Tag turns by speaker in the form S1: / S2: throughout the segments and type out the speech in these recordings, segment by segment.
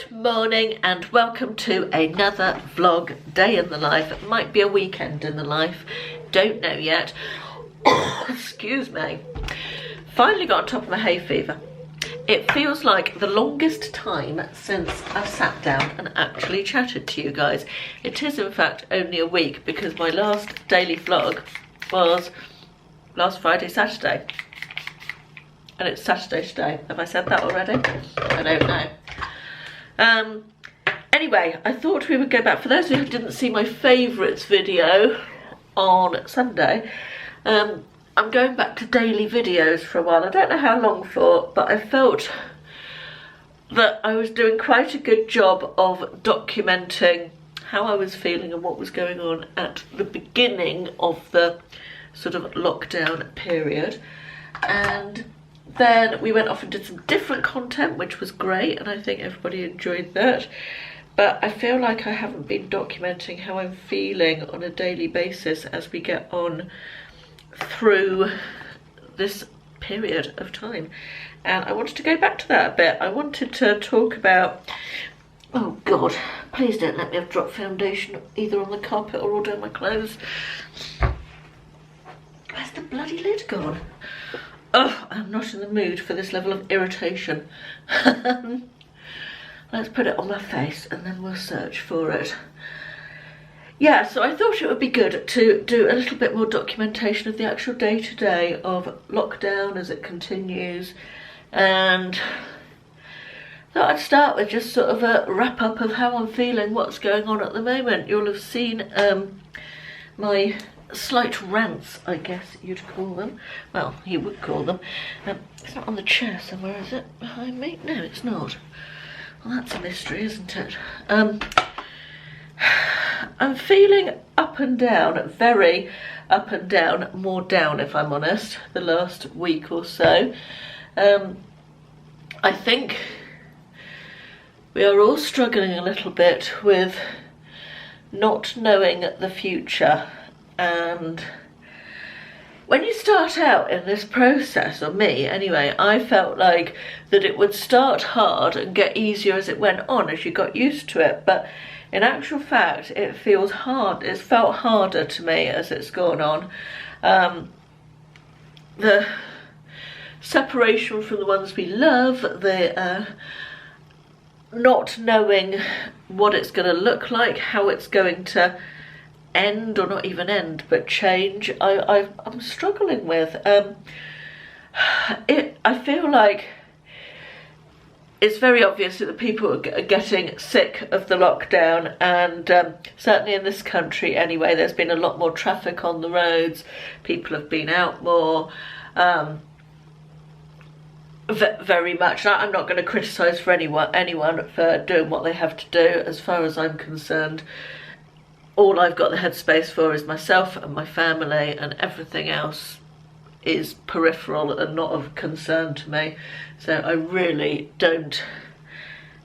S1: Good morning and welcome to another vlog, day in the life. It might be a weekend in the life, don't know yet. Excuse me. Finally got on top of my hay fever. It feels like the longest time since I've sat down and actually chatted to you guys. It is in fact only a week because my last daily vlog was last Friday, Saturday. And it's Saturday today. Have I said that already? I don't know. Anyway, I thought we would go back. For those who didn't see my favourites video on Sunday, I'm going back to daily videos for a while. I don't know how long for, but I felt that I was doing quite a good job of documenting how I was feeling and what was going on at the beginning of the sort of lockdown period. And then we went off and did some different content, which was great, and I think everybody enjoyed that. But I feel like I haven't been documenting how I'm feeling on a daily basis as we get on through this period of time. And I wanted to go back to that a bit. I wanted to talk about, oh God, please don't let me have dropped foundation either on the carpet or all down my clothes. Where's the bloody lid gone? Oh, I'm not in the mood for this level of irritation. Let's put it on my face and then we'll search for it. Yeah, so I thought it would be good to do a little bit more documentation of the actual day-to-day of lockdown as it continues. And thought I'd start with just sort of a wrap-up of how I'm feeling, what's going on at the moment. You'll have seen my slight rants, I guess you'd call them. Well, you would call them. It's not on the chair somewhere, is it? Behind me? No, it's not. Well, that's a mystery, isn't it? I'm feeling up and down, very up and down, more down if I'm honest, the last week or so. I think we are all struggling a little bit with not knowing the future. And when you start out in this process, or me anyway, I felt like that it would start hard and get easier as it went on, as you got used to it. But in actual fact, it feels hard. It's felt harder to me as it's gone on. The separation from the ones we love, the not knowing what it's going to look like, how it's going to end, or not even end, but change, I'm struggling with. I feel like it's very obvious that the people are getting sick of the lockdown, and certainly in this country anyway, there's been a lot more traffic on the roads, people have been out more, very much. I'm not going to criticise for anyone for doing what they have to do. As far as I'm concerned, all I've got the headspace for is myself and my family, and everything else is peripheral and not of concern to me. So I really don't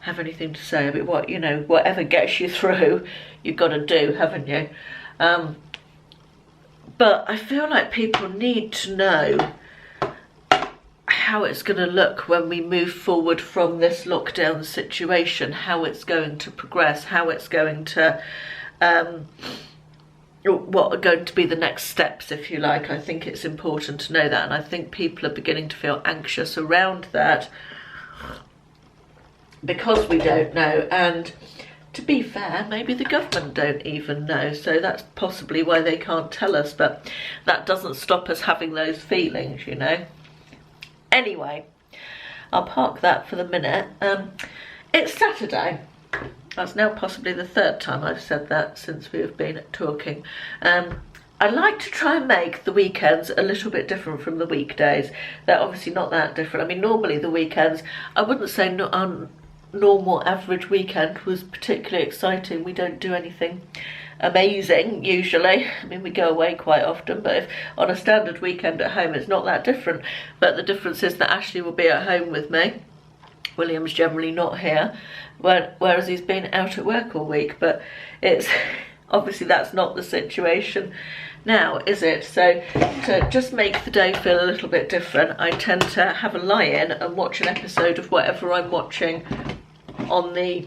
S1: have anything to say. I mean, whatever gets you through, you've got to do, haven't you? But I feel like people need to know how it's going to look when we move forward from this lockdown situation, how it's going to progress, how it's going to what are going to be the next steps, if you like. I think it's important to know that, and I think people are beginning to feel anxious around that because we don't know. And to be fair, maybe the government don't even know, so that's possibly why they can't tell us, but that doesn't stop us having those feelings, you know. Anyway, I'll park that for the minute. It's Saturday. That's now possibly the third time I've said that since we have been talking. I like to try and make the weekends a little bit different from the weekdays. They're obviously not that different. I mean, normally the weekends, I wouldn't say normal average weekend was particularly exciting. We don't do anything amazing usually. I mean, we go away quite often, but if on a standard weekend at home, it's not that different. But the difference is that Ashley will be at home with me. William's generally not here, whereas he's been out at work all week. But it's obviously that's not the situation now, is it? So to just make the day feel a little bit different, I tend to have a lie-in and watch an episode of whatever I'm watching on the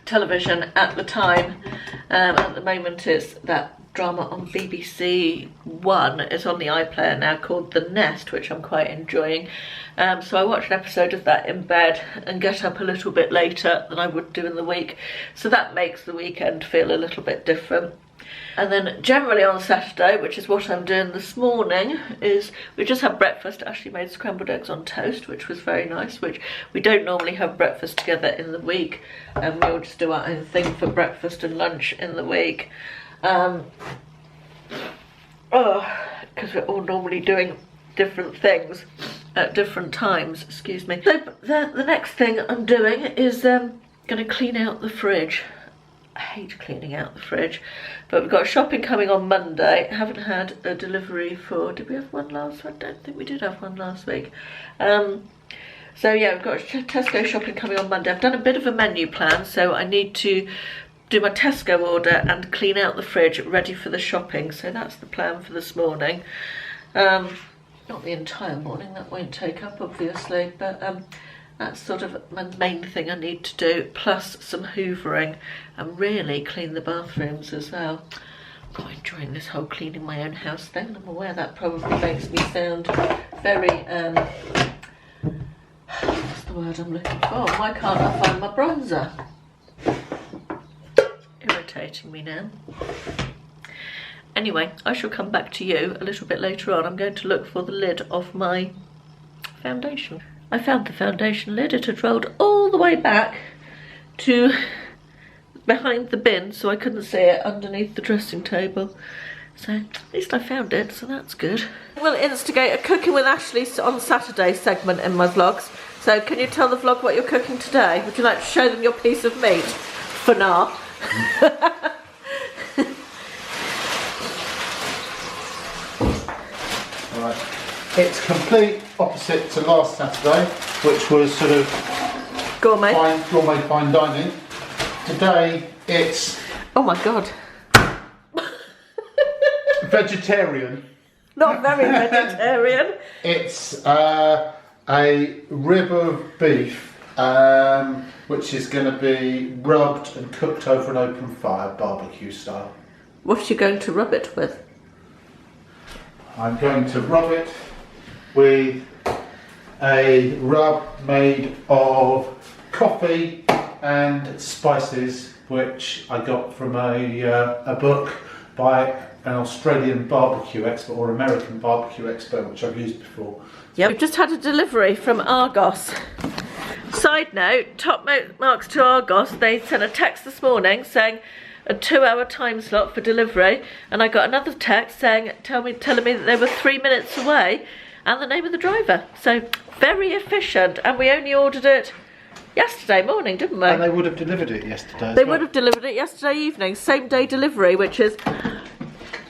S1: television at the time. At the moment it's that drama on BBC One. It's on the iPlayer now, called The Nest, which I'm quite enjoying. So I watch an episode of that in bed and get up a little bit later than I would do in the week. So that makes the weekend feel a little bit different. And then generally on Saturday, which is what I'm doing this morning, is we just had breakfast. Ashley made scrambled eggs on toast, which was very nice, which we don't normally have breakfast together in the week. And we'll just do our own thing for breakfast and lunch in the week. Because we're all normally doing different things at different times, excuse me. So the next thing I'm doing is going to clean out the fridge. I hate cleaning out the fridge, but we've got shopping coming on Monday. Haven't had a delivery for, did we have one last week? I don't think we did have one last week. So yeah, we've got Tesco shopping coming on Monday. I've done a bit of a menu plan, so I need to do my Tesco order and clean out the fridge ready for the shopping. So that's the plan for this morning. Not the entire morning, that won't take up obviously, but that's sort of my main thing I need to do, plus some hoovering and really clean the bathrooms as well. I'm quite enjoying this whole cleaning my own house thing. I'm aware that probably makes me sound very, what's the word I'm looking for? Why can't I find my bronzer? Irritating me now. Anyway, I shall come back to you a little bit later on. I'm going to look for the lid of my foundation. I found the foundation lid. It had rolled all the way back to behind the bin, so I couldn't see it underneath the dressing table. So at least I found it, so that's good. We'll instigate a Cooking with Ashley on Saturday segment in my vlogs. So can you tell the vlog what you're cooking today? Would you like to show them your piece of meat? For now.
S2: Right. It's complete opposite to last Saturday, which was sort of
S1: gourmet
S2: fine dining. Today it's,
S1: oh my god,
S2: vegetarian.
S1: Not very vegetarian.
S2: It's a rib of beef, which is going to be rubbed and cooked over an open fire, barbecue style.
S1: What are you going to rub it with?
S2: I'm going to rub it with a rub made of coffee and spices, which I got from a book by an Australian barbecue expert or American barbecue expert, which I've used before.
S1: Yep. We've just had a delivery from Argos. Side note, top marks to Argos. They sent a text this morning saying a 2-hour time slot for delivery, and I got another text saying, telling me that they were 3 minutes away and the name of the driver. So very efficient, and we only ordered it yesterday morning, didn't we?
S2: And they would have delivered it yesterday.
S1: They would have delivered it yesterday evening, same day delivery, which is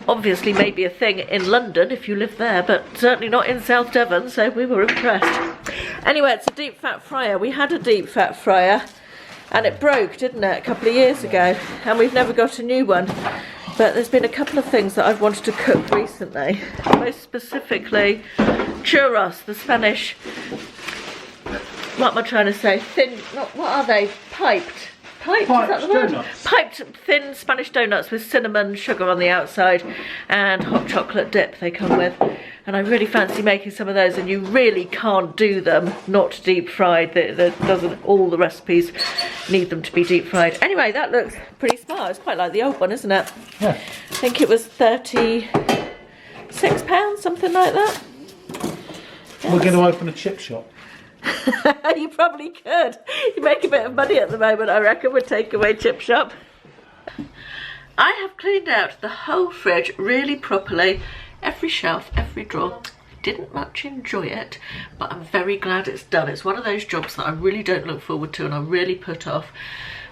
S1: obviously maybe a thing in London if you live there, but certainly not in South Devon, so we were impressed. Anyway, it's a deep fat fryer. We had a deep fat fryer and it broke, didn't it, a couple of years ago, and we've never got a new one. But there's been a couple of things that I've wanted to cook recently, most specifically churros, the Spanish, what am I trying to say, thin, what are they, piped, is that the word?
S2: Donuts.
S1: Piped thin Spanish donuts with cinnamon sugar on the outside and hot chocolate dip they come with. And I really fancy making some of those, and you really can't do them not deep fried. All the recipes need them to be deep fried. Anyway, that looks pretty smart. It's quite like the old one, isn't it?
S2: Yeah.
S1: I think it was £36, something like that.
S2: Yes. We're going to open a chip shop.
S1: You probably could. You make a bit of money at the moment, I reckon, with takeaway chip shop. I have cleaned out the whole fridge really properly. Every shelf, every drawer. Didn't much enjoy it, but I'm very glad it's done. It's one of those jobs that I really don't look forward to and I really put off.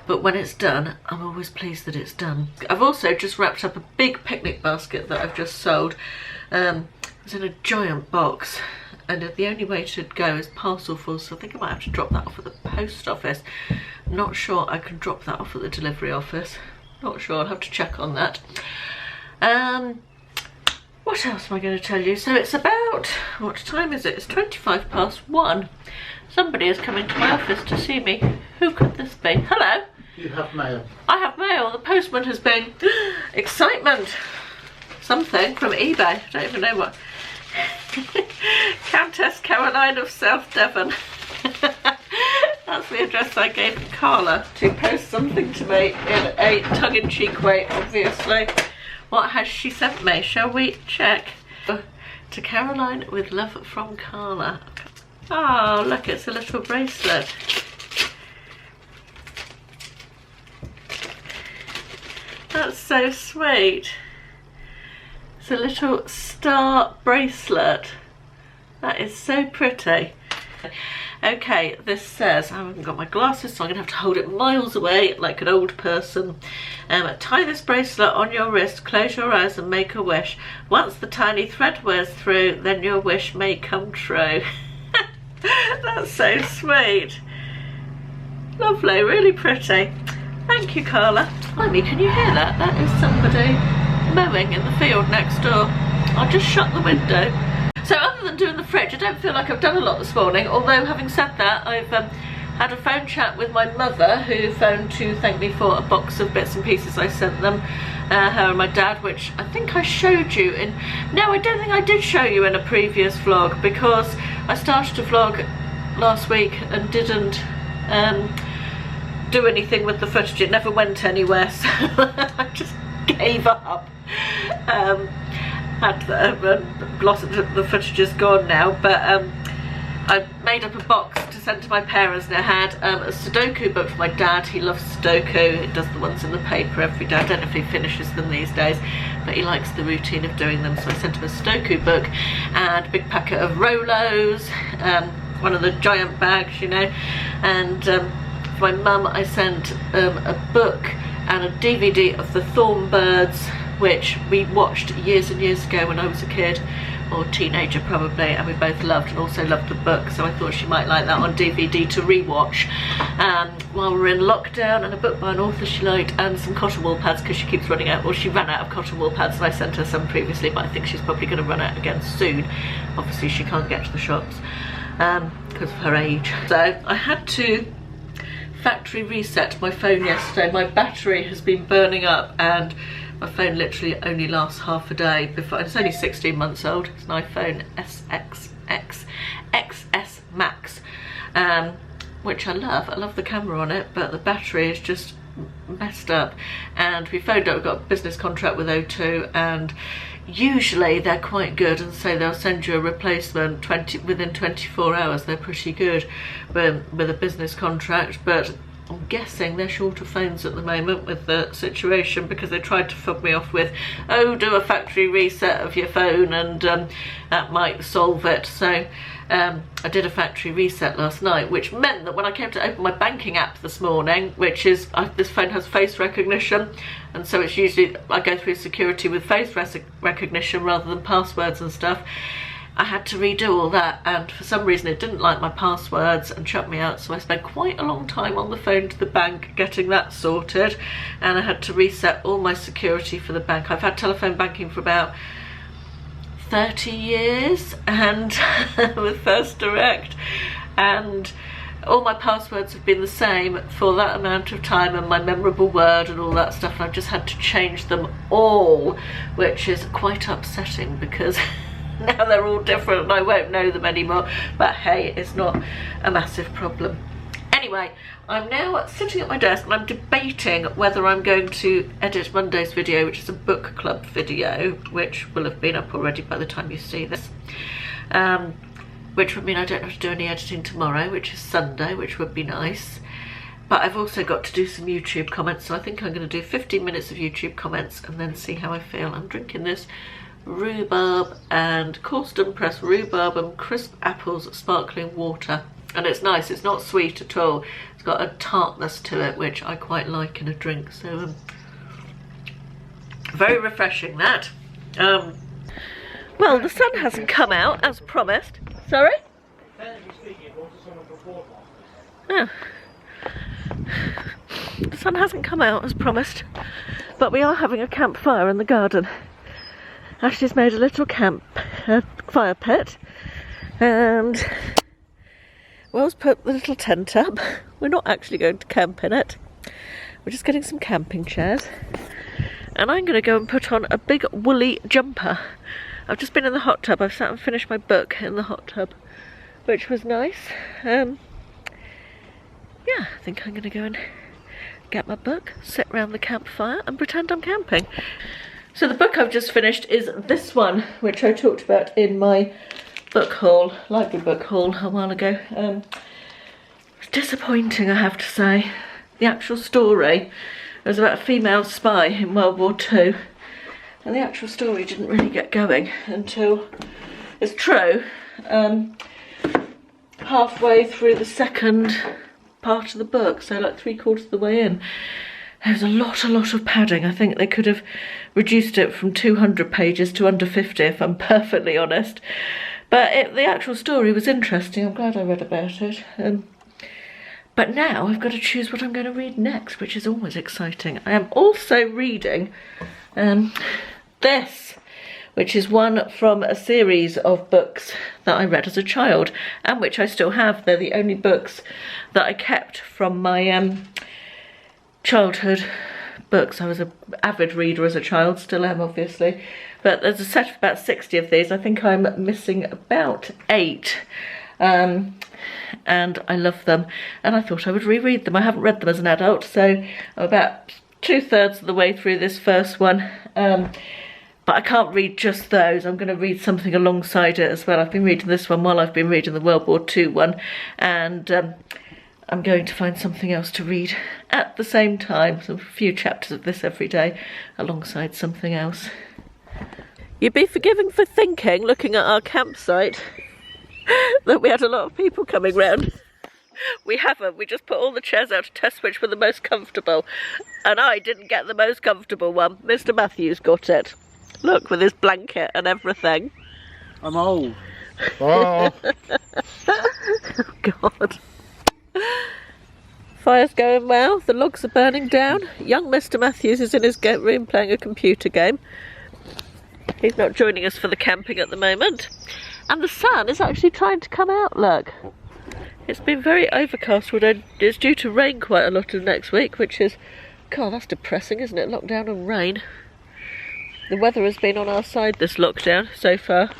S1: But when it's done, I'm always pleased that it's done. I've also just wrapped up a big picnic basket that I've just sold. It's in a giant box, and the only way to go is parcel full, so I think I might have to drop that off at the post office. I'm not sure I can drop that off at the delivery office. Not sure, I'll have to check on that. What else am I going to tell you? So it's about, what time is it? It's 1:25 past. Somebody is coming to my office to see me. Who could this be? Hello.
S2: You have mail.
S1: I have mail. The postman has been excitement. Something from eBay. I don't even know what. Countess Caroline of South Devon. That's the address I gave Carla to post something to me in a tongue-in-cheek way, obviously. What has she sent me? Shall we check? To Caroline with love from Carla. Oh, look, it's a little bracelet. That's so sweet. It's a little star bracelet. That is so pretty. Okay, this says, I haven't got my glasses, so I'm going to have to hold it miles away like an old person. Tie this bracelet on your wrist, close your eyes and make a wish. Once the tiny thread wears through, then your wish may come true. That's so sweet. Lovely, really pretty. Thank you, Carla. Blimey, can you hear that? That is somebody mowing in the field next door. I'll just shut the window. So other than doing the fridge, I don't feel like I've done a lot this morning, although having said that, I've had a phone chat with my mother, who phoned to thank me for a box of bits and pieces I sent them, her and my dad, which I think I showed you in... No, I don't think I did show you in a previous vlog, because I started a vlog last week and didn't do anything with the footage. It never went anywhere, so I just gave up. The footage is gone now, but I made up a box to send to my parents, and it had a Sudoku book for my dad. He loves Sudoku. He does the ones in the paper every day. I don't know if he finishes them these days, but he likes the routine of doing them, so I sent him a Sudoku book and a big packet of Rolos, one of the giant bags, you know, and for my mum I sent a book and a DVD of the Thornbirds, which we watched years and years ago when I was a kid, or teenager probably, and we both loved, and also loved the book, so I thought she might like that on DVD to rewatch while we're in lockdown, and a book by an author she liked, and some cotton wool pads, because she keeps running out, well, she ran out of cotton wool pads, and I sent her some previously, but I think she's probably going to run out again soon. Obviously she can't get to the shops because of her age. So I had to factory reset my phone yesterday. My battery has been burning up, and my phone literally only lasts half a day before. It's only 16 months old. It's an iPhone XS Max, which I love. I love the camera on it, but the battery is just messed up. And we phoned up, we've got a business contract with O2, and usually they're quite good, and so they'll send you a replacement within 24 hours. They're pretty good with a business contract, but I'm guessing they're short of phones at the moment with the situation, because they tried to fob me off with, oh, do a factory reset of your phone and that might solve it. So I did a factory reset last night, which meant that when I came to open my banking app this morning, which is, this phone has face recognition, and so it's usually, I go through security with face recognition rather than passwords and stuff. I had to redo all that, and for some reason it didn't like my passwords and shut me out, so I spent quite a long time on the phone to the bank getting that sorted, and I had to reset all my security for the bank. I've had telephone banking for about 30 years and with First Direct, and all my passwords have been the same for that amount of time, and my memorable word and all that stuff, and I've just had to change them all, which is quite upsetting because now they're all different and I won't know them anymore, but hey, it's not a massive problem. Anyway, I'm now sitting at my desk and I'm debating whether I'm going to edit Monday's video, which is a book club video, which will have been up already by the time you see this, which would mean I don't have to do any editing tomorrow, which is Sunday, which would be nice. But I've also got to do some YouTube comments, so I think I'm going to do 15 minutes of YouTube comments and then see how I feel. I'm drinking this rhubarb and Causton Press rhubarb and crisp apples sparkling water, and it's nice. It's not sweet at all. It's got a tartness to it, which I quite like in a drink, so very refreshing, that. Well, the sun hasn't come out as promised. Sorry? Oh. The sun hasn't come out as promised, but we are having a campfire in the garden. Ashley's made a little fire pit, and Will's put the little tent up. We're not actually going to camp in it. We're just getting some camping chairs. And I'm going to go and put on a big woolly jumper. I've just been in the hot tub. I've sat and finished my book in the hot tub, which was nice. Yeah, I think I'm going to go and get my book, sit round the campfire and pretend I'm camping. So the book I've just finished is this one, which I talked about in my book haul, library book haul a while ago. It's disappointing, I have to say. The actual story was about a female spy in World War II, and the actual story didn't really get going until, it's true, halfway through the second part of the book, so like 3/4 of the way in. There was a lot of padding. I think they could have reduced it from 200 pages to under 50, if I'm perfectly honest. But the actual story was interesting. I'm glad I read about it. But now I've got to choose what I'm going to read next, which is always exciting. I am also reading this, which is one from a series of books that I read as a child, and which I still have. They're the only books that I kept from my childhood books. I was an avid reader as a child, still am obviously, but there's a set of about 60 of these. I think I'm missing about 8, and I love them, and I thought I would reread them. I haven't read them as an adult, so I'm about 2/3 of the way through this first one, but I can't read just those. I'm going to read something alongside it as well. I've been reading this one while I've been reading the World War II one, and I'm going to find something else to read at the same time. So a few chapters of this every day alongside something else. You'd be forgiven for thinking, looking at our campsite, that we had a lot of people coming round. We haven't. We just put all the chairs out to test which were the most comfortable. And I didn't get the most comfortable one. Mr. Matthews got it. Look, with his blanket and everything.
S2: I'm old. Oh.
S1: Oh, God. Fire's going well, the logs are burning down. Young Mr. Matthews is in his room playing a computer game. He's not joining us for the camping at the moment. And the sun is actually trying to come out, look. It's been very overcast, although it's due to rain quite a lot of next week, which is, God, that's depressing, isn't it? Lockdown and rain. The weather has been on our side this lockdown so far,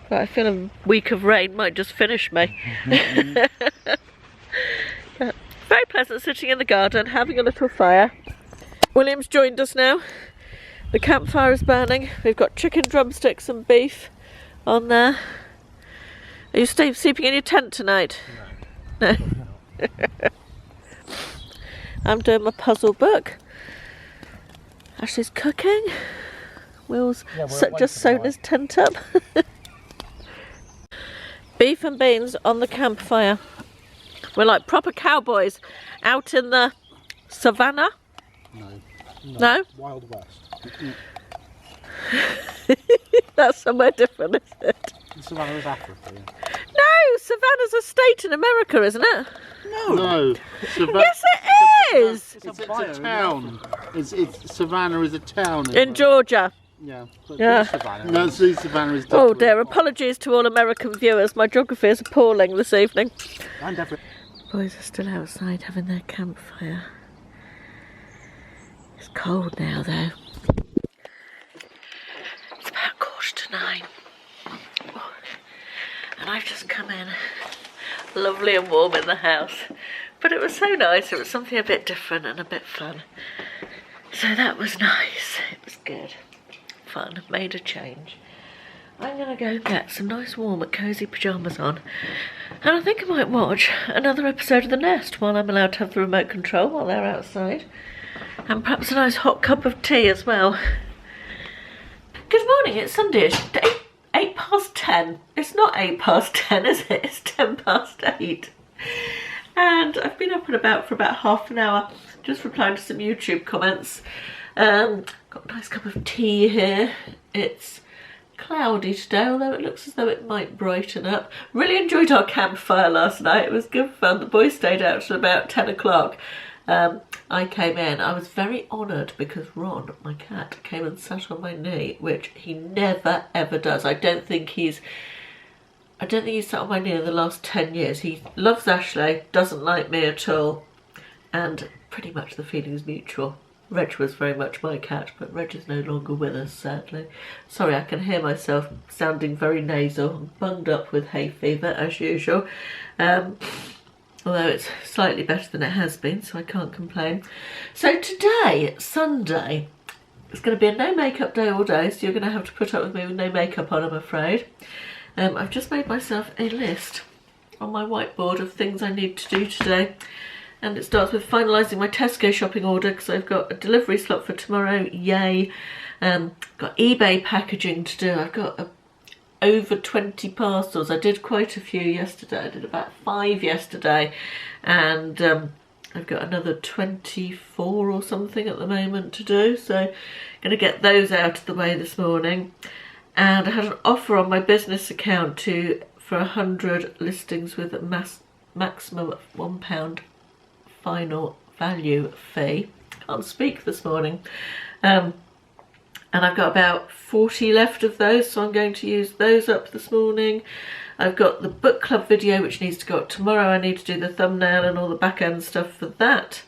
S1: but I feel a week of rain might just finish me. Very pleasant sitting in the garden, having a little fire. William's joined us now. The campfire is burning. We've got chicken drumsticks and beef on there. Are you sleeping in your tent tonight? No. I'm doing my puzzle book. Ashley's cooking. Will's just sewn his tent up. Beef and beans on the campfire. We're like proper cowboys out in the savannah. No?
S2: Wild West.
S1: That's somewhere different, isn't it?
S2: Savannah is Africa.
S1: No, Savannah's a state in America, isn't it?
S2: No.
S1: Yes, it is.
S2: It's a town. Savannah is a town
S1: In Georgia.
S2: Yeah.
S1: Yeah.
S2: Savannah. No, Savannah is.
S1: Oh dear, apologies to all American viewers. My geography is appalling this evening.
S2: I'm definitely.
S1: Boys are still outside having their campfire. It's cold now though. It's about 9:15. And I've just come in, lovely and warm in the house. But it was so nice, it was something a bit different and a bit fun. So that was nice, it was good. Fun, made a change. I'm gonna go get some nice warm cosy pyjamas on. And I think I might watch another episode of The Nest while I'm allowed to have the remote control while they're outside. And perhaps a nice hot cup of tea as well. Good morning, it's Sunday. It's 8:10. It's not 8:10, is it? It's 8:10. And I've been up and about for about half an hour, just replying to some YouTube comments. Got a nice cup of tea here. It's cloudy today, although it looks as though it might brighten up. Really enjoyed our campfire last night. It was good fun. The boys stayed out till about 10 o'clock. I came in. I was very honoured because Ron, my cat, came and sat on my knee, which he never ever does. I don't think he's I don't think he's sat on my knee in the last 10 years. He loves Ashley, doesn't like me at all, and pretty much the feeling is mutual. Reg was very much my cat, but Reg is no longer with us, sadly. Sorry, I can hear myself sounding very nasal. I'm bunged up with hay fever, as usual. Although it's slightly better than it has been, so I can't complain. So today, Sunday, it's going to be a no makeup day all day, so you're going to have to put up with me with no makeup on, I'm afraid. I've just made myself a list on my whiteboard of things I need to do today. And it starts with finalising my Tesco shopping order because I've got a delivery slot for tomorrow, yay. Got eBay packaging to do. I've got over 20 parcels. I did quite a few yesterday. I did about 5 yesterday. And I've got another 24 or something at the moment to do. So I'm going to get those out of the way this morning. And I had an offer on my business account for 100 listings with a maximum of £1 final value fee. Can't speak this morning. And I've got about 40 left of those, so I'm going to use those up this morning. I've got the book club video which needs to go up tomorrow. I need to do the thumbnail and all the back end stuff for that.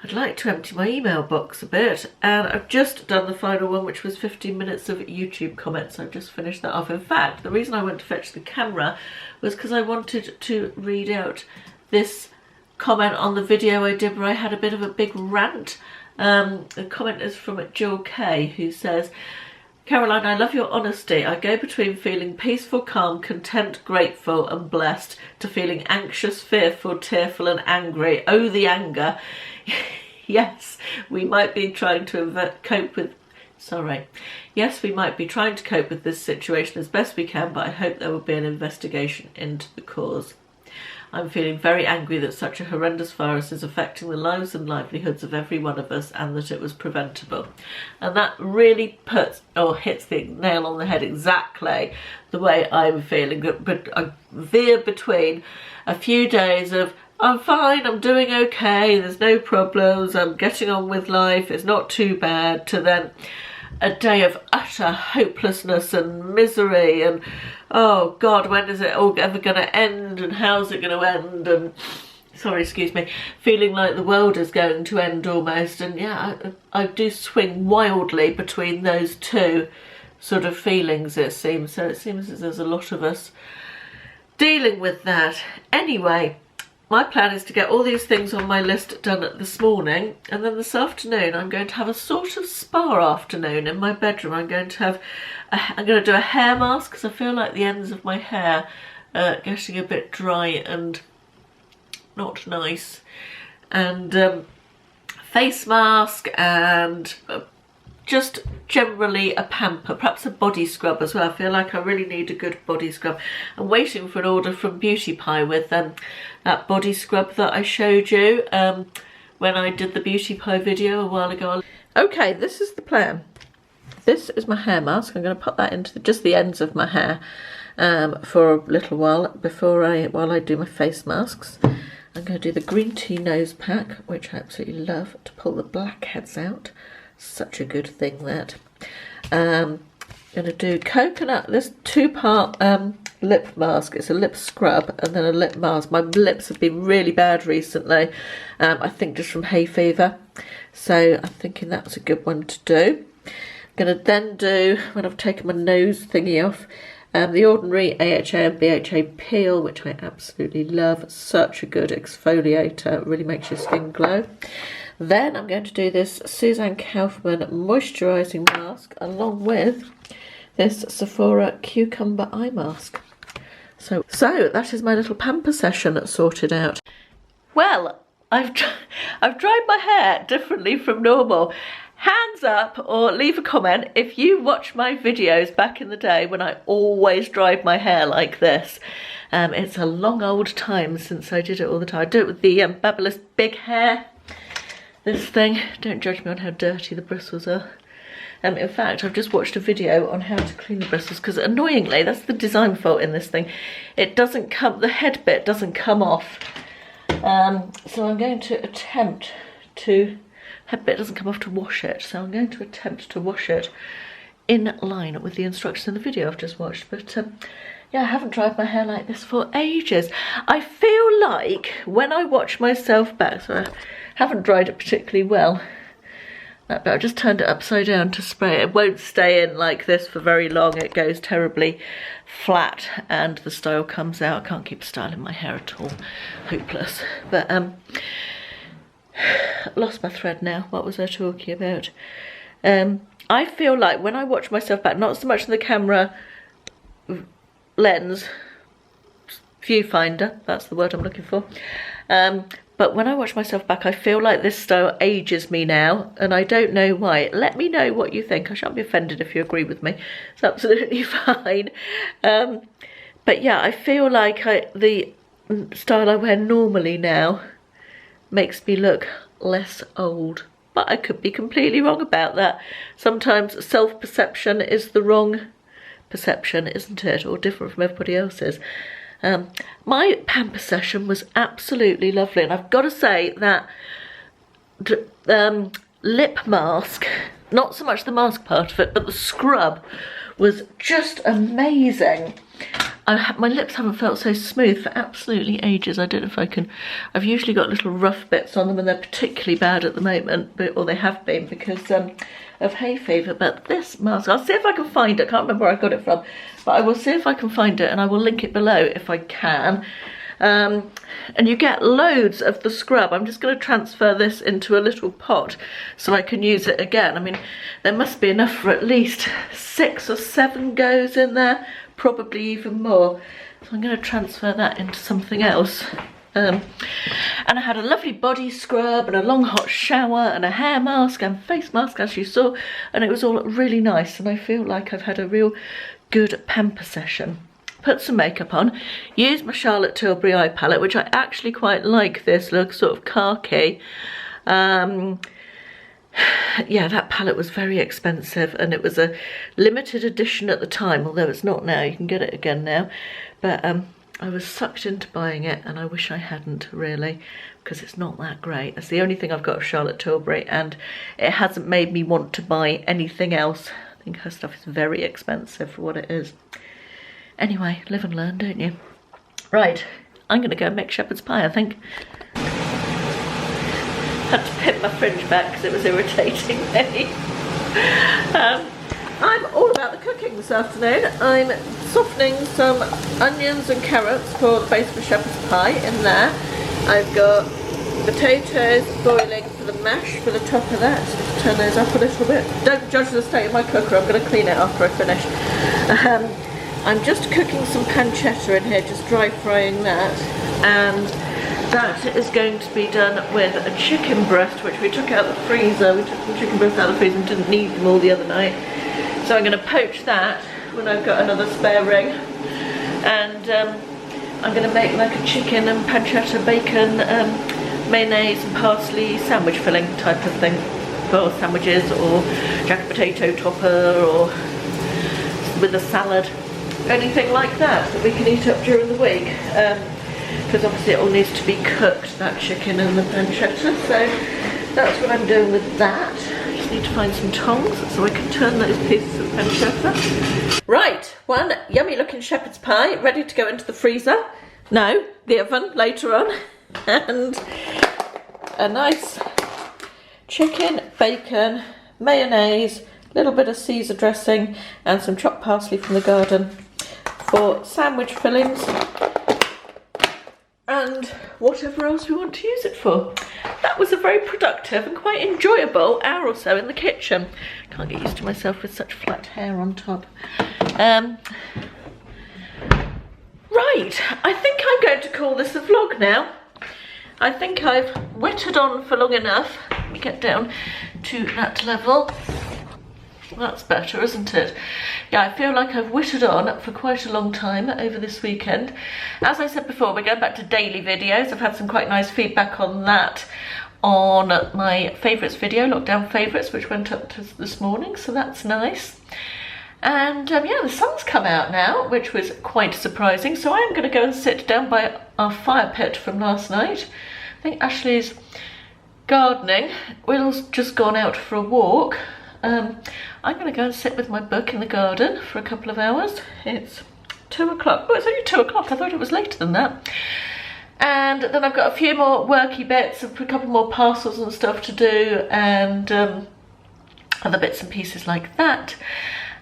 S1: I'd like to empty my email box a bit, and I've just done the final one, which was 15 minutes of YouTube comments. I've just finished that off. In fact, the reason I went to fetch the camera was because I wanted to read out this comment on the video I did where I had a bit of a big rant. The comment is from Jill K, who says, Caroline, I love your honesty. I go between feeling peaceful, calm, content, grateful and blessed to feeling anxious, fearful, tearful and angry. Oh, the anger. Yes, we might be trying to cope with this situation as best we can, but I hope there will be an investigation into the cause. I'm feeling very angry that such a horrendous virus is affecting the lives and livelihoods of every one of us and that it was preventable. And that really hits the nail on the head, exactly the way I'm feeling. But I veer between a few days of I'm fine, I'm doing okay, there's no problems, I'm getting on with life, it's not too bad, to then a day of utter hopelessness and misery and oh God, when is it all ever going to end and how's it going to end, and feeling like the world is going to end almost. And yeah, I do swing wildly between those two sort of feelings, it seems. So it seems as there's a lot of us dealing with that. Anyway, my plan is to get all these things on my list done this morning, and then this afternoon I'm going to have a sort of spa afternoon in my bedroom. I'm going to do a hair mask because I feel like the ends of my hair are getting a bit dry and not nice, and face mask, and just generally a pamper, perhaps a body scrub as well. I feel like I really need a good body scrub. I'm waiting for an order from Beauty Pie with that body scrub that I showed you when I did the Beauty Pie video a while ago. Okay, this is the plan. This is my hair mask. I'm going to put that into just the ends of my hair for a little while while I do my face masks. I'm going to do the green tea nose pack, which I absolutely love, to pull the blackheads out. Such a good thing, that. I'm going to do coconut, this 2-part lip mask. It's a lip scrub and then a lip mask. My lips have been really bad recently, I think just from hay fever. So I'm thinking that's a good one to do. I'm going to then do, when I've taken my nose thingy off, the Ordinary AHA and BHA peel, which I absolutely love. Such a good exfoliator, it really makes your skin glow. Then I'm going to do this Suzanne Kaufman moisturising mask along with this Sephora cucumber eye mask. So that is my little pamper session sorted out. Well, I've dried my hair differently from normal. Hands up or leave a comment if you watch my videos back in the day when I always dried my hair like this. It's a long old time since I did it all the time. I do it with the Babyliss Big Hair. This thing, don't judge me on how dirty the bristles are. In fact, I've just watched a video on how to clean the bristles because annoyingly, that's the design fault in this thing. It doesn't come, the head bit doesn't come off. So I'm going to attempt to, head bit doesn't come off to wash it. So I'm going to attempt to wash it in line with the instructions in the video I've just watched. But Yeah, I haven't dried my hair like this for ages. I feel like when I watch myself back, so I haven't dried it particularly well, but I just turned it upside down to spray it. It won't stay in like this for very long. It goes terribly flat and the style comes out. I can't keep styling my hair at all. Hopeless. But I lost my thread now. What was I talking about? I feel like when I watch myself back, not so much in the camera lens, viewfinder, that's the word I'm looking for, but when I watch myself back, I feel like this style ages me now, and I don't know why. Let me know what you think. I shan't be offended if you agree with me. It's absolutely fine. But yeah, I feel like the style I wear normally now makes me look less old. But I could be completely wrong about that. Sometimes self-perception is the wrong perception, isn't it? Or different from everybody else's. My Pamper session was absolutely lovely, and I've got to say that lip mask, not so much the mask part of it, but the scrub was just amazing. My lips haven't felt so smooth for absolutely ages. I don't know if I can. I've usually got little rough bits on them, and they're particularly bad at the moment, or they have been because of hay fever. But this mask, I'll see if I can find it. I can't remember where I got it from, but I will see if I can find it, and I will link it below if I can. And you get loads of the scrub. I'm just going to transfer this into a little pot so I can use it again. I mean, there must be enough for at least 6 or 7 goes in there, probably even more. So I'm going to transfer that into something else. And I had a lovely body scrub and a long hot shower and a hair mask and face mask, as you saw, and it was all really nice, and I feel like I've had a real good Pamper session. Put some makeup on, used my Charlotte Tilbury eye palette, which I actually quite like this look, sort of khaki. Yeah, that palette was very expensive, and it was a limited edition at the time, although it's not now. You can get it again now. But I was sucked into buying it, and I wish I hadn't, really, because it's not that great. It's the only thing I've got of Charlotte Tilbury, and it hasn't made me want to buy anything else. I think her stuff is very expensive for what it is. Anyway, live and learn, don't you? Right, I'm going to go and make shepherd's pie, I think. Had to pin my fringe back because it was irritating me. I'm all about the cooking this afternoon. I'm softening some onions and carrots for the base of a shepherd's pie in there. I've got potatoes boiling for the mash for the top of that. Just turn those up a little bit. Don't judge the state of my cooker, I'm going to clean it after I finish. I'm just cooking some pancetta in here, just dry frying that, and that is going to be done with a chicken breast, which we took out of the freezer. We took some chicken breasts out of the freezer and didn't need them all the other night. So I'm going to poach that when I've got another spare ring, and I'm going to make like a chicken and pancetta bacon, mayonnaise and parsley sandwich filling type of thing for sandwiches, or jack potato topper, or with a salad. Anything like that we can eat up during the week, because obviously it all needs to be cooked, that chicken and the pancetta, so that's what I'm doing with that. I just need to find some tongs so I can turn those pieces of pancetta. Right, one yummy looking shepherd's pie ready to go into the freezer, no, the oven later on, and a nice chicken, bacon, mayonnaise, little bit of Caesar dressing and some chopped parsley from the garden for sandwich fillings and whatever else we want to use it for. That was a very productive and quite enjoyable hour or so in the kitchen. Can't get used to myself with such flat hair on top. Right, I think I'm going to call this a vlog now. I think I've whittled on for long enough. Let me get down to that level. That's better, isn't it? Yeah, I feel like I've whittled on for quite a long time over this weekend. As I said before, we're going back to daily videos. I've had some quite nice feedback on that on my favourites video, lockdown favourites, which went up this morning, so that's nice. And yeah, the sun's come out now, which was quite surprising, so I am going to go and sit down by our fire pit from last night. I think Ashley's gardening. Will's just gone out for a walk. I'm going to go and sit with my book in the garden for a couple of hours. It's 2 o'clock. Oh, it's only 2 o'clock. I thought it was later than that. And then I've got a few more worky bits, a couple more parcels and stuff to do, and other bits and pieces like that.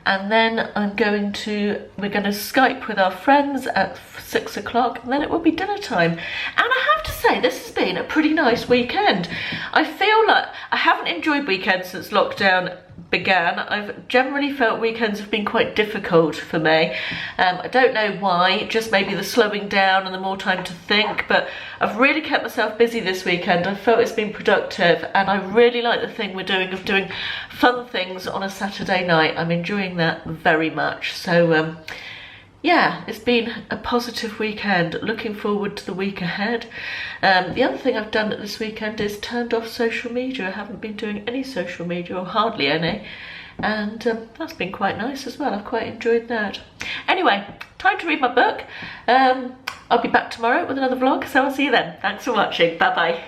S1: And then we're going to Skype with our friends at 6 o'clock, and then it will be dinner time. And I have to say, this has been a pretty nice weekend. I feel like I haven't enjoyed weekends since lockdown began. I've generally felt weekends have been quite difficult for me. I don't know why, just maybe the slowing down and the more time to think, but I've really kept myself busy this weekend. I felt it's been productive, and I really like the thing we're doing of doing fun things on a Saturday night. I'm enjoying that very much. So yeah, it's been a positive weekend. Looking forward to the week ahead. The other thing I've done this weekend is turned off social media. I haven't been doing any social media, or hardly any, and that's been quite nice as well. I've quite enjoyed that. Anyway, time to read my book. I'll be back tomorrow with another vlog, so I'll see you then. Thanks for watching. Bye bye.